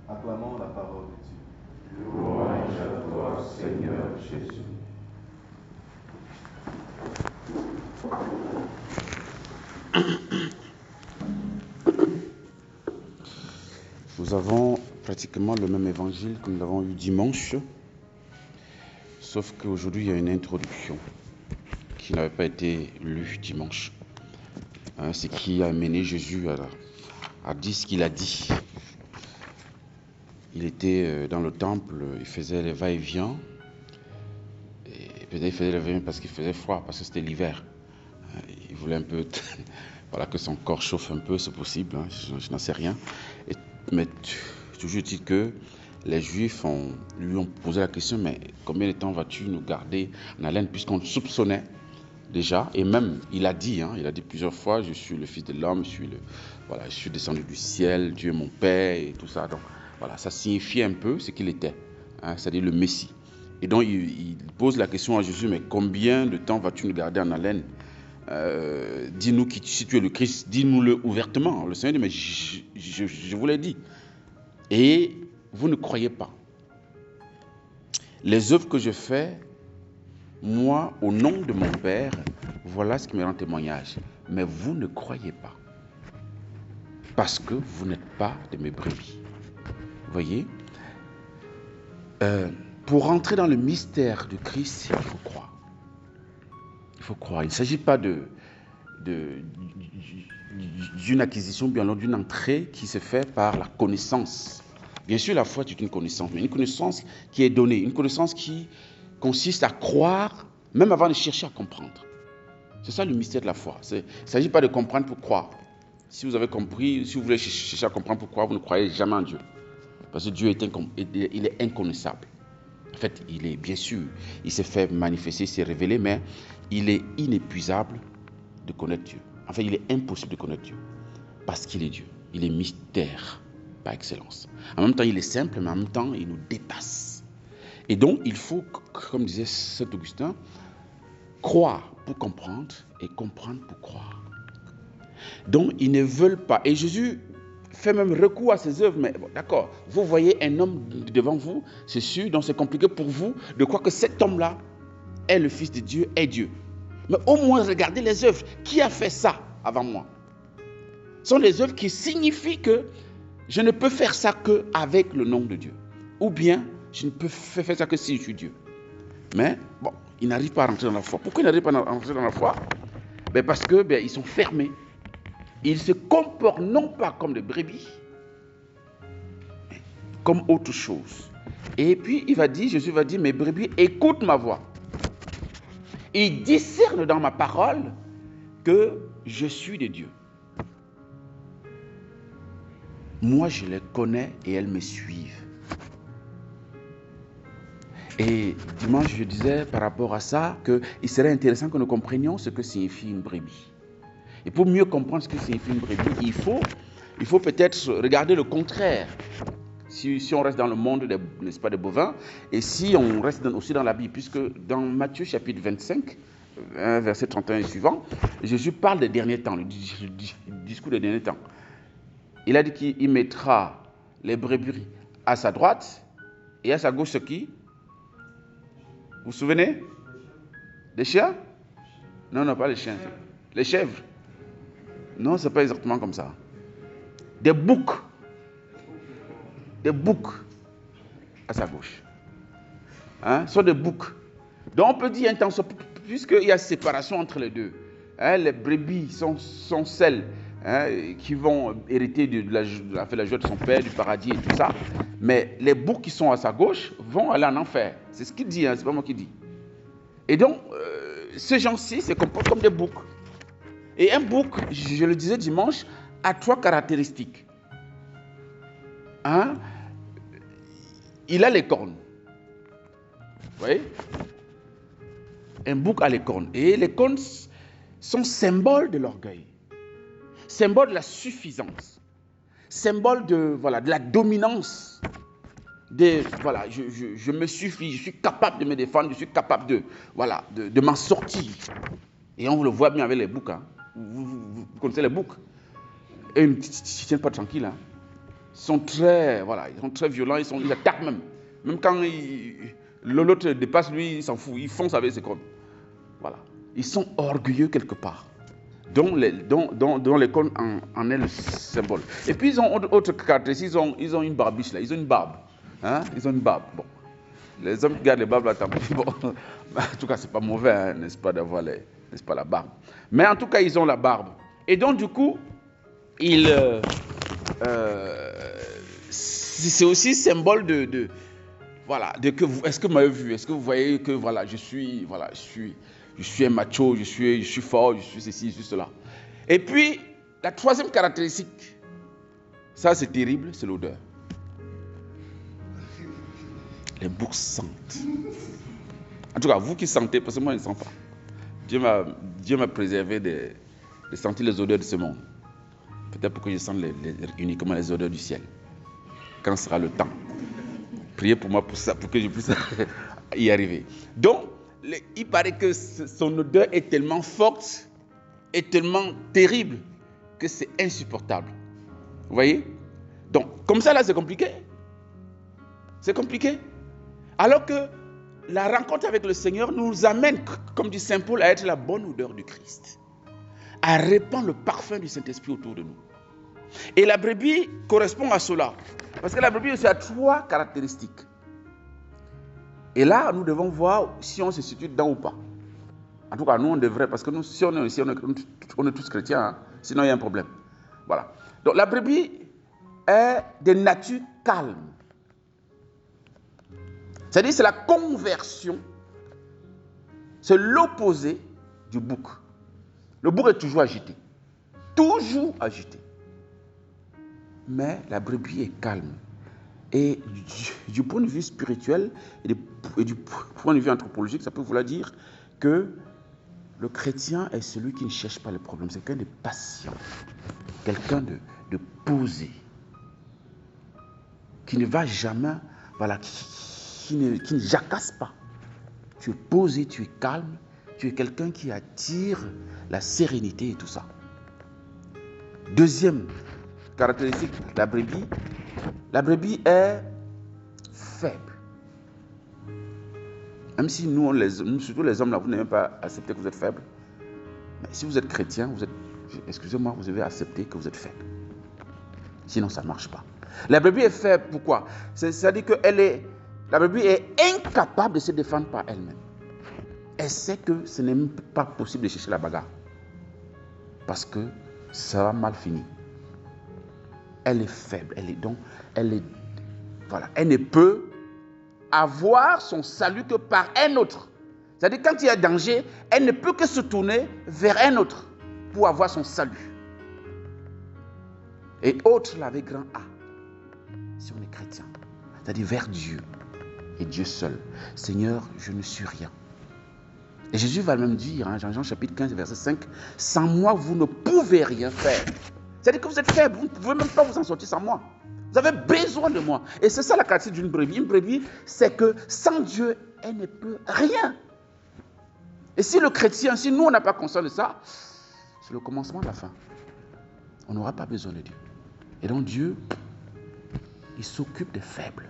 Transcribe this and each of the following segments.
Acclamons la parole de Dieu. Louange à toi, Seigneur Jésus. Nous avons pratiquement le même évangile que nous avons eu dimanche, sauf qu'aujourd'hui il y a une introduction qui n'avait pas été lue dimanche. C'est qui a amené Jésus à dire ce qu'il a dit. Il était dans le temple, il faisait les va-et-vient. Et peut-être il faisait les va-et-vient parce qu'il faisait froid, parce que c'était l'hiver. Il voulait un peu voilà, que son corps chauffe un peu, c'est possible, je n'en sais rien. Mais toujours dit que les Juifs lui ont posé la question, mais combien de temps vas-tu nous garder en haleine, puisqu'on soupçonnait déjà, et même il a dit plusieurs fois, je suis le Fils de l'homme, je suis descendu du ciel, Dieu est mon Père, et tout ça. Donc voilà, ça signifiait un peu ce qu'il était, c'est-à-dire le Messie. Et donc il pose la question à Jésus, mais combien de temps vas-tu nous garder en haleine? Dis-nous si tu es le Christ, dis-nous-le ouvertement. Le Seigneur dit, mais je vous l'ai dit. Et vous ne croyez pas. Les œuvres que je fais, moi, au nom de mon Père, voilà ce qui me rend témoignage. Mais vous ne croyez pas. Parce que vous n'êtes pas de mes brebis. Vous voyez? Pour rentrer dans le mystère de Christ, il faut croire. Il faut croire. Il ne s'agit pas d'une acquisition, bien d'une entrée qui se fait par la connaissance. Bien sûr, la foi est une connaissance, mais une connaissance qui est donnée, une connaissance qui consiste à croire, même avant de chercher à comprendre. C'est ça le mystère de la foi. Il ne s'agit pas de comprendre pour croire. Si vous avez compris, si vous voulez chercher à comprendre pourquoi, vous ne croyez jamais en Dieu. Parce que Dieu il est inconnaissable. En fait, il est, bien sûr, il s'est fait manifester, il s'est révélé, mais il est inépuisable de connaître Dieu. Enfin, il est impossible de connaître Dieu. Parce qu'il est Dieu. Il est mystère par excellence. En même temps, il est simple, mais en même temps, il nous dépasse. Et donc, il faut, comme disait saint Augustin, croire pour comprendre et comprendre pour croire. Donc, ils ne veulent pas. Et Jésus fait même recours à ses œuvres. Mais bon, d'accord, vous voyez un homme devant vous, c'est sûr, donc c'est compliqué pour vous de croire que cet homme-là est le Fils de Dieu, est Dieu. Mais au moins, regardez les œuvres. Qui a fait ça avant moi? Ce sont des œuvres qui signifient que je ne peux faire ça qu'avec le nom de Dieu. Ou bien, je ne peux faire ça que si je suis Dieu. Mais, bon, ils n'arrivent pas à rentrer dans la foi. Pourquoi ils n'arrivent pas à rentrer dans la foi? Parce que ils sont fermés. Ils se comportent non pas comme des brebis, mais comme autre chose. Et puis, Jésus va dire, mes brebis, écoute ma voix. Ils discernent dans ma parole que je suis de Dieu. Moi, je les connais et elles me suivent. Et dimanche, je disais par rapport à ça qu'il serait intéressant que nous comprenions ce que signifie une brebis. Et pour mieux comprendre ce que signifie une brebis, il faut peut-être regarder le contraire. Si on reste dans le monde n'est-ce pas, des bovins, et si on reste aussi dans la Bible, puisque dans Matthieu chapitre 25, verset 31 et suivant, Jésus parle des derniers temps, le discours des derniers temps. Il a dit qu'il mettra les brebis à sa droite et à sa gauche ce qui? Vous vous souvenez? Les chiens? Non, pas les chiens. Les chèvres? Non, ce n'est pas exactement comme ça. Des boucs. Des boucs à sa gauche. Ce sont des boucs. Donc on peut dire intention, puisqu'il y a séparation entre les deux. Les brebis sont celles qui vont hériter de la joie de son père, du paradis et tout ça. Mais les boucs qui sont à sa gauche vont aller en enfer. C'est ce qu'il dit, c'est pas moi qui dis. Et donc, ces gens-ci se comportent comme des boucs. Et un bouc, je le disais dimanche, a 3 caractéristiques. Il a les cornes. Vous voyez? Un bouc a les cornes. Et les cornes sont symboles de l'orgueil. Symbole de la suffisance. Symbole de la dominance. Je me suffis, je suis capable de me défendre, je suis capable de m'en sortir. Et on le voit bien avec les boucs. Vous connaissez les boucs. Et ils ne tiennent pas tranquilles. Ils sont très violents, ils attaquent même. Même quand l'autre dépasse lui, il s'en fout, il fonce avec ses cornes. Voilà. Ils sont orgueilleux quelque part. Dont les cornes en est le symbole. Et puis ils ont autre caractéristique, ils ont une barbiche là, ils ont une barbe. Ils ont une barbe. Bon. Les hommes qui gardent les barbes là, tant pis. Bon. En tout cas, c'est pas mauvais, n'est-ce pas, d'avoir la barbe. Mais en tout cas, ils ont la barbe. Et donc du coup, c'est aussi symbole de que est-ce que vous m'avez vu, est-ce que vous voyez que je suis un macho, je suis fort, je suis ceci, je suis cela. Et puis la troisième caractéristique, ça c'est terrible, c'est l'odeur. Les boucs sentent. En tout cas, vous qui sentez, parce que moi je ne sens pas. Dieu m'a préservé de sentir les odeurs de ce monde. Peut-être pour que je sente uniquement les odeurs du ciel. Quand sera le temps. Priez pour moi pour ça, pour que je puisse y arriver. Donc, il paraît que son odeur est tellement forte, est tellement terrible, que c'est insupportable. Vous voyez? Donc, comme ça là, c'est compliqué. C'est compliqué. Alors que la rencontre avec le Seigneur nous amène, comme dit Saint Paul, à être la bonne odeur du Christ. À répandre le parfum du Saint-Esprit autour de nous. Et la brebis correspond à cela. Parce que la brebis aussi a 3 caractéristiques. Et là, nous devons voir si on se situe dedans ou pas. En tout cas, nous, on devrait, parce que nous, si on est ici, on est tous chrétiens, sinon il y a un problème. Voilà. Donc la brebis est de nature calme. C'est-à-dire, c'est la conversion, c'est l'opposé du bouc. Le bouc est toujours agité. Toujours agité. Mais la brebis est calme. Et du point de vue spirituel et du point de vue anthropologique, ça peut vouloir dire que le chrétien est celui qui ne cherche pas les problèmes. C'est quelqu'un de patient, quelqu'un de posé, qui ne va jamais, qui ne jacasse pas. Tu es posé, tu es calme, tu es quelqu'un qui attire la sérénité et tout ça. Deuxième caractéristique, la brebis est faible. Même si nous, surtout les hommes, là, vous n'avez pas accepté que vous êtes faible. Mais si vous êtes chrétien, excusez-moi, vous devez accepter que vous êtes faible. Sinon, ça ne marche pas. La brebis est faible, pourquoi? C'est-à-dire que la brebis est incapable de se défendre par elle-même. Elle sait que ce n'est même pas possible de chercher la bagarre. Parce que ça va mal finir. Elle est faible, elle ne peut avoir son salut que par un autre. C'est-à-dire quand il y a danger, elle ne peut que se tourner vers un autre. pour avoir son salut. Et autre là avec grand A, si on est chrétien, c'est-à-dire vers Dieu et Dieu seul. Seigneur, je ne suis rien. Et Jésus va même dire, Jean chapitre 15, verset 5, sans moi, vous ne pouvez rien faire. C'est-à-dire que vous êtes faible, vous ne pouvez même pas vous en sortir sans moi. Vous avez besoin de moi. Et c'est ça la caractéristique d'une brebis. Une brebis, c'est que sans Dieu, elle ne peut rien. Et si le chrétien, si nous, on n'a pas conscience de ça, c'est le commencement de la fin. On n'aura pas besoin de Dieu. Et donc Dieu, il s'occupe des faibles.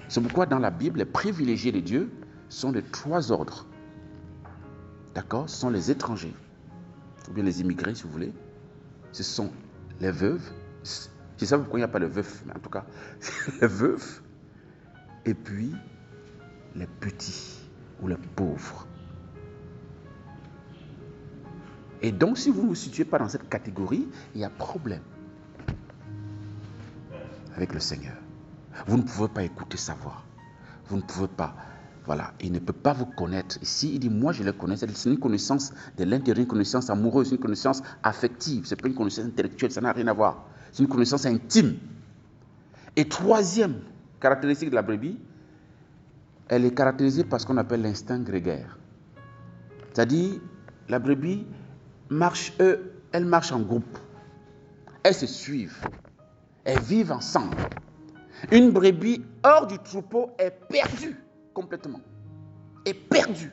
C'est pourquoi dans la Bible, les privilégiés de Dieu sont de 3 ordres. D'accord? Ce sont les étrangers, ou bien les immigrés si vous voulez. Ce sont les veuves. Je ne sais pas pourquoi il n'y a pas de veufs, mais en tout cas, les veuves. Et puis, les petits ou les pauvres. Et donc, si vous ne vous situez pas dans cette catégorie, il y a problème avec le Seigneur. Vous ne pouvez pas écouter sa voix. Vous ne pouvez pas. Voilà, il ne peut pas vous connaître. Ici, il dit, moi je le connais. C'est une connaissance de l'intérieur, une connaissance amoureuse, une connaissance affective. Ce n'est pas une connaissance intellectuelle, ça n'a rien à voir. C'est une connaissance intime. Et troisième caractéristique de la brebis, elle est caractérisée par ce qu'on appelle l'instinct grégaire. C'est-à-dire, la brebis elle marche en groupe. Elles se suivent. Elles vivent ensemble. Une brebis hors du troupeau est perdue complètement. Est perdue.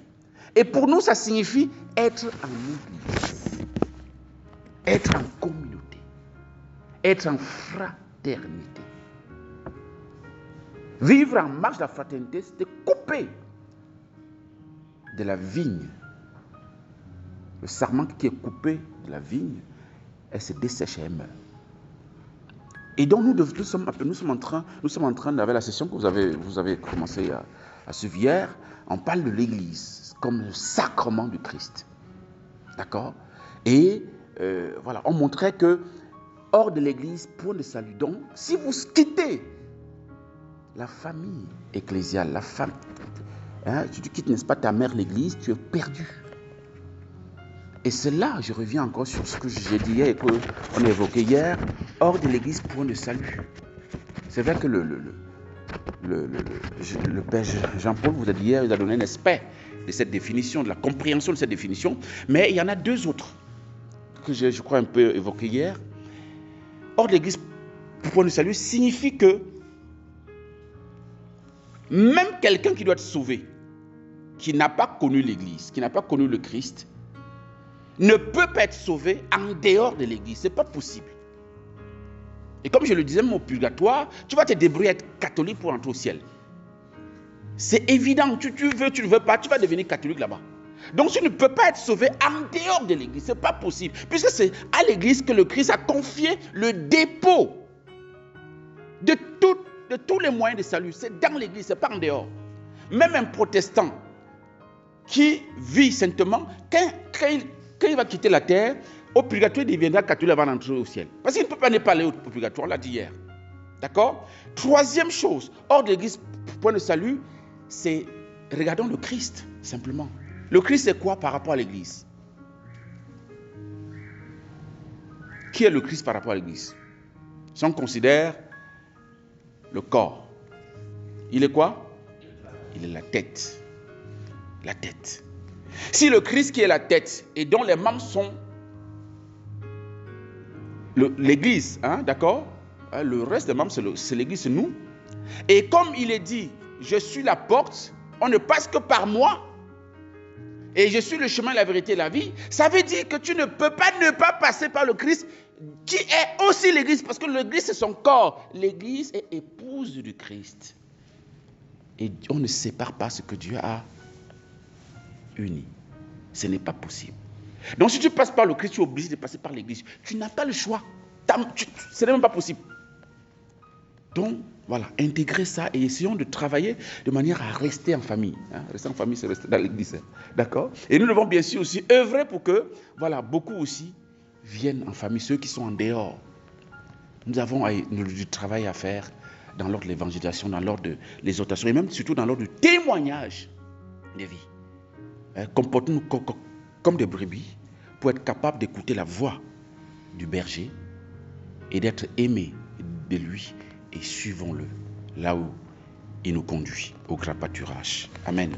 Et pour nous, ça signifie être en église. Être en communauté. Être en fraternité. Vivre en marche de la fraternité, c'est couper de la vigne. Le sarment qui est coupé de la vigne, elle se dessèche et elle meurt. Et donc nous sommes en train, avec la session que vous avez commencé à suivre hier, on parle de l'Église comme le sacrement du Christ. D'accord? Et voilà, on montrait que hors de l'Église, point de salut. Donc, si vous quittez la famille ecclésiale, la femme, tu quittes, n'est-ce pas, ta mère l'Église, tu es perdu. Et c'est là, je reviens encore sur ce que j'ai dit hier et qu'on a évoqué hier, hors de l'Église, point de salut. C'est vrai que le Père Jean-Paul vous a dit hier, il a donné un aspect de cette définition, de la compréhension de cette définition, mais il y en a 2 autres que je crois un peu évoqué hier. Hors de l'Église, point de salut signifie que même quelqu'un qui doit être sauvé, qui n'a pas connu l'Église, qui n'a pas connu le Christ, ne peut pas être sauvé en dehors de l'Église. Ce n'est pas possible. Et comme je le disais, mon purgatoire, tu vas te débrouiller à être catholique pour entrer au ciel. C'est évident. Tu veux, tu ne veux pas, tu vas devenir catholique là-bas. Donc tu ne peux pas être sauvé en dehors de l'Église. Ce n'est pas possible. Puisque c'est à l'Église que le Christ a confié le dépôt de tous les moyens de salut. C'est dans l'Église, ce n'est pas en dehors. Même un protestant qui vit saintement, quand il va quitter la terre, au purgatoire, il deviendra catholique avant d'entrer au ciel. Parce qu'il ne peut pas ne pas aller au purgatoire, on l'a dit hier. D'accord? Troisième chose, hors de l'Église, point de salut, c'est, regardons le Christ, simplement. Le Christ, c'est quoi par rapport à l'Église? Qui est le Christ par rapport à l'Église? Si on considère le corps, il est quoi? Il est la tête. La tête. Si le Christ qui est la tête et dont les membres sont l'Église, d'accord? Le reste des membres, c'est l'Église, c'est nous. Et comme il est dit, je suis la porte, on ne passe que par moi. Et je suis le chemin, la vérité et la vie. Ça veut dire que tu ne peux pas ne pas passer par le Christ qui est aussi l'Église. Parce que l'Église, c'est son corps. L'Église est épouse du Christ. Et on ne sépare pas ce que Dieu a uni. Ce n'est pas possible. Donc si tu passes par le Christ, tu es obligé de passer par l'Église. Tu n'as pas le choix. Ce n'est même pas possible. Donc, voilà, intégrer ça et essayons de travailler de manière à rester en famille. Rester en famille, c'est rester dans l'Église. D'accord? Et nous devons bien sûr aussi œuvrer pour que, voilà, beaucoup aussi viennent en famille, ceux qui sont en dehors. Nous avons du travail à faire dans l'ordre de l'évangélisation, dans l'ordre de l'exhortation et même surtout dans l'ordre du témoignage de vie. Comportons-nous comme des brebis pour être capable d'écouter la voix du berger et d'être aimé de lui, et suivons-le là où il nous conduit, au grand pâturage. Amen.